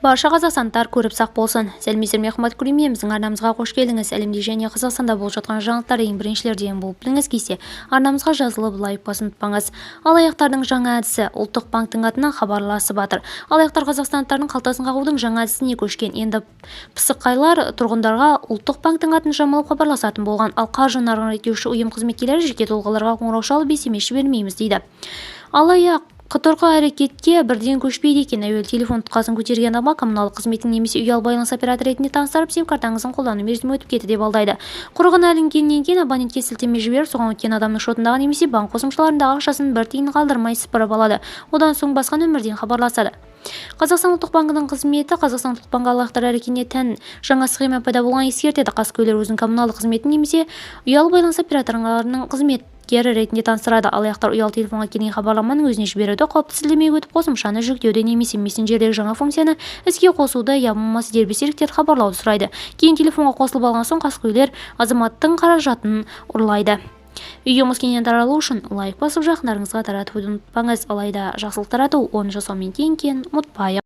Барша қазақстандықтар көріп сақ болсын. Сәлеметсіздер ме, қымбатты көрермен, біздің арнамызға қош келдіңіз. Әлемде және Қазақстанда болып жатқан жаңалықтар ең біріншілерден болып біліңіз келсе, арнамызға жазылып лайк басын ұмытпаңыз. Алаяқтардың жаңа әдісі. Ұлттық банктің атынан хабарласып жатыр. Алаяқтар қазақстандықтардың қалтасын қағудың жаңа әдісіне көшкен. Енді пысықайлар тұрғындарға Ұлттық банктің атын жамылып хабарласатын болған. Ал қаржы нарығын реттеуші ұйым қызметкерлері жеке тұлғаларға қоңырау шалып SMS жібермейміз дейді. Алаяқ қытұрқы әрекетке бірден көшпейді екен. Әуелі телефон тұтқасын көтерген адамға коммуналдық қызметтің немесе ұялы байланыс операторы ретінде таныстырып, сим-картаңыздың қолдану мерзімі өтіп кетті деп алдайды. Құрығына ілінгеннен кейін абонентке сілтеме жіберіп, соған өткен адамның шотындағы немесе банк қосымшаларындағы ақшасын бір тиын қалдырмай сыпырып алады. Одан соң басқа нөмірден хабарласады. Қазақстан ұлттық банкінің қызметі Қазақстан ұлттық банкі алаяқтар әрекетіне тән жаңа схема пайда болған ескертеді. Қаскөйлер өзінің коммуналдық қызметін немесе ұялы байланыс операторларының қызметкері ретінде таныстырады. Алаяқтар ұялы телефонға келген хабарламаның өзіне жіберуді, қауіпті сілтемеге өтіп қосымшаны жүктеуді немесе мессенджердегі жаңа функцияны іске қосуды, я болмаса дербес серіктерді хабарлауды сұрайды. Кейін телефонға қосылып алған соң қаскөйлер азаматтың қаражатын ұрлайды. Видеомыз кеңінен таралу үшін лайк басып жақындарыңызға таратуды ұмытпаңыз. Алайда жақсылық тарату, оны жасаумен тең ұмытпайық.